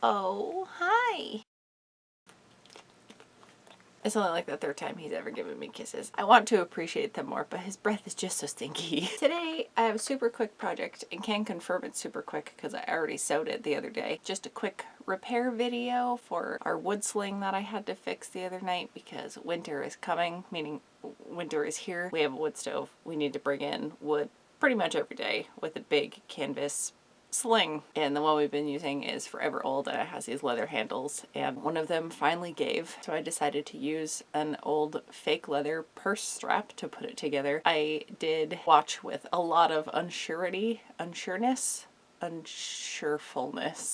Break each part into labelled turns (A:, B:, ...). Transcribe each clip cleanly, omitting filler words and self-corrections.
A: Oh, hi. It's only like the third time he's ever given me kisses. I want to appreciate them more, but his breath is just so stinky. Today, I have a super quick project and can confirm it's super quick because I already sewed it the other day. Just a quick repair video for our wood sling that I had to fix the other night because winter is coming, meaning winter is here. We have a wood stove. We need to bring in wood pretty much every day with a big canvas sling, and the one we've been using is forever old and it has these leather handles, and one of them finally gave, so I decided to use an old fake leather purse strap to put it together. I did watch with a lot of unsurefulness.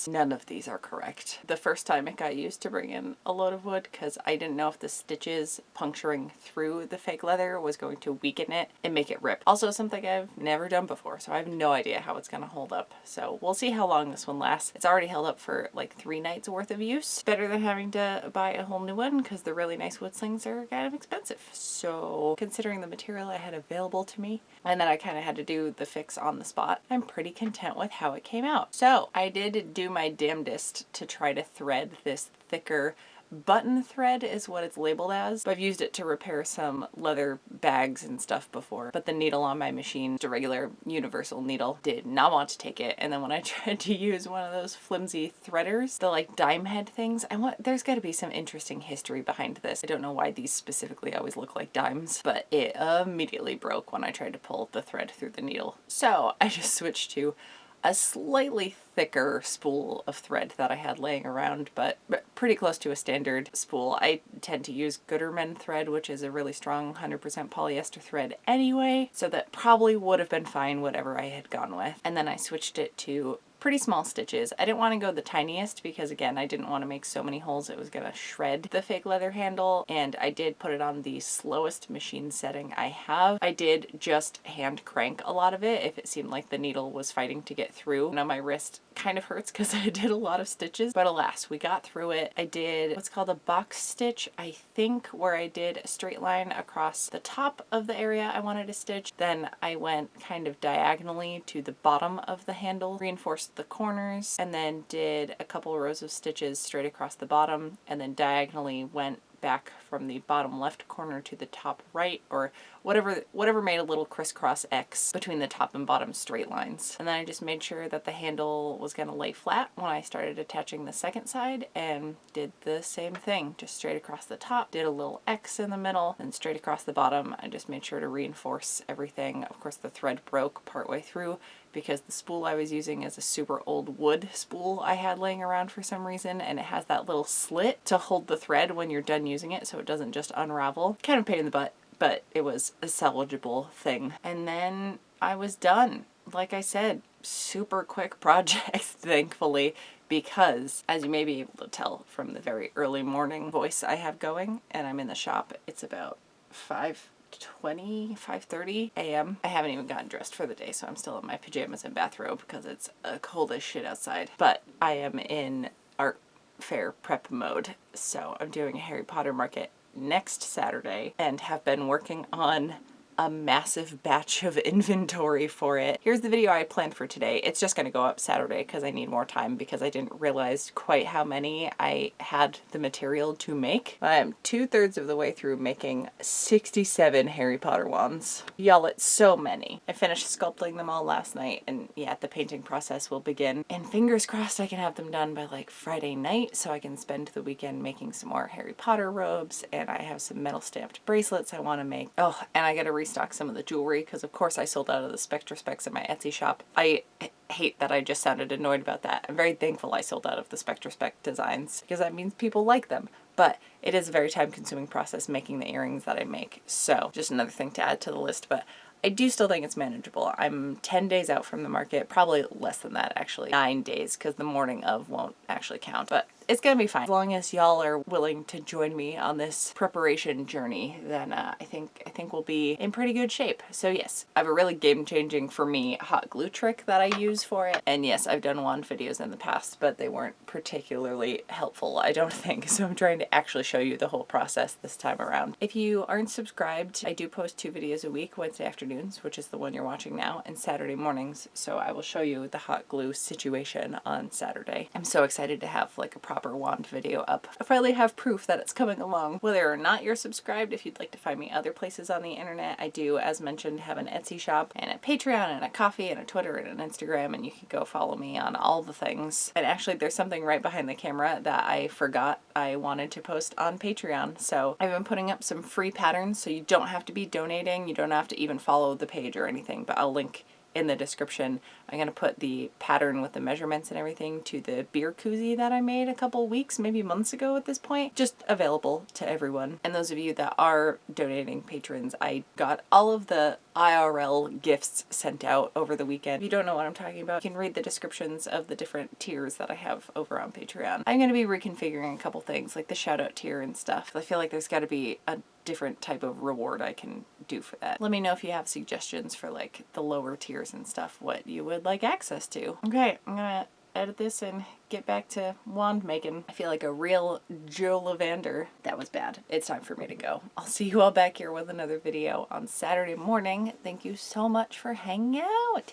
A: None of these are correct. The first time it got used to bring in a load of wood because I didn't know if the stitches puncturing through the fake leather was going to weaken it and make it rip. Also something I've never done before, so I have no idea how it's going to hold up. So we'll see how long this one lasts. It's already held up for like 3 nights worth of use. Better than having to buy a whole new one because the really nice wood slings are kind of expensive. So considering the material I had available to me and then I kind of had to do the fix on the spot, I'm pretty content with how it came out. So I did do my damnedest to try to thread this thicker button thread is what it's labeled as. I've used it to repair some leather bags and stuff before, but the needle on my machine, just a regular universal needle, did not want to take it. And then when I tried to use one of those flimsy threaders, the like dime head things, there's got to be some interesting history behind this. I don't know why these specifically always look like dimes, but it immediately broke when I tried to pull the thread through the needle. So I just switched to a slightly thicker spool of thread that I had laying around, but pretty close to a standard spool. I tend to use Gooderman thread, which is a really strong 100% polyester thread anyway, so that probably would have been fine whatever I had gone with. And then I switched it to pretty small stitches. I didn't want to go the tiniest because again I didn't want to make so many holes it was gonna shred the fake leather handle, and I did put it on the slowest machine setting I have. I did just hand crank a lot of it if it seemed like the needle was fighting to get through. Now my wrist kind of hurts because I did a lot of stitches, but alas, we got through it. I did what's called a box stitch, I think, where I did a straight line across the top of the area I wanted to stitch. Then I went kind of diagonally to the bottom of the handle, reinforced the corners, and then did a couple rows of stitches straight across the bottom, and then diagonally went back from the bottom left corner to the top right, or whatever made a little crisscross X between the top and bottom straight lines. And then I just made sure that the handle was going to lay flat when I started attaching the second side, and did the same thing, just straight across the top, did a little X in the middle, and straight across the bottom. I just made sure to reinforce everything. Of course the thread broke partway through because the spool I was using is a super old wood spool I had laying around for some reason, and it has that little slit to hold the thread when you're done using it so it doesn't just unravel. Kind of a pain in the butt, but it was a salvageable thing. And then I was done. Like I said, super quick project, thankfully, because as you may be able to tell from the very early morning voice I have going, and I'm in the shop, it's about 5:30 a.m. I haven't even gotten dressed for the day, so I'm still in my pajamas and bathrobe because it's cold as shit outside. But I am in art fair prep mode, so I'm doing a Harry Potter market next Saturday and have been working on a massive batch of inventory for it. Here's the video I planned for today. It's just gonna go up Saturday because I need more time because I didn't realize quite how many I had the material to make. I'm 2/3 of the way through making 67 Harry Potter wands. Y'all, it's so many. I finished sculpting them all last night, and yeah, the painting process will begin. And fingers crossed I can have them done by like Friday night so I can spend the weekend making some more Harry Potter robes, and I have some metal stamped bracelets I want to make. Oh, and I gotta restock some of the jewelry because of course I sold out of the Spectra Specs in my Etsy shop. I hate that I just sounded annoyed about that. I'm very thankful I sold out of the Spectra Spec designs because that means people like them. But it is a very time-consuming process making the earrings that I make. So just another thing to add to the list, but I do still think it's manageable. I'm 10 days out from the market, probably less than that actually, 9 days because the morning of won't actually count. But it's gonna be fine. As long as y'all are willing to join me on this preparation journey, then I think we'll be in pretty good shape. So yes, I have a really game-changing for me hot glue trick that I use for it. And yes, I've done wand videos in the past, but they weren't particularly helpful, I don't think. So I'm trying to actually show you the whole process this time around. If you aren't subscribed, I do post 2 videos a week, Wednesday afternoons, which is the one you're watching now, and Saturday mornings. So I will show you the hot glue situation on Saturday. I'm so excited to have like a proper wand video up. I finally have proof that it's coming along. Whether or not you're subscribed, if you'd like to find me other places on the internet, I do, as mentioned, have an Etsy shop and a Patreon and a Ko-fi and a Twitter and an Instagram, and you can go follow me on all the things. And actually there's something right behind the camera that I forgot I wanted to post on Patreon. So I've been putting up some free patterns, so you don't have to be donating, you don't have to even follow the page or anything, but I'll link in the description. I'm going to put the pattern with the measurements and everything to the beer koozie that I made a couple weeks, maybe months ago at this point, just available to everyone. And those of you that are donating patrons, I got all of the IRL gifts sent out over the weekend. If you don't know what I'm talking about, you can read the descriptions of the different tiers that I have over on Patreon. I'm going to be reconfiguring a couple things like the shout out tier and stuff. I feel like there's got to be a different type of reward I can do for that. Let me know if you have suggestions for like the lower tiers and stuff, what you would like access to. Okay, I'm gonna edit this and get back to wand making. I feel like a real Joe Lavander. That was bad. It's time for me to go. I'll see you all back here with another video on Saturday morning. Thank you so much for hanging out.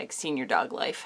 A: #senior dog life.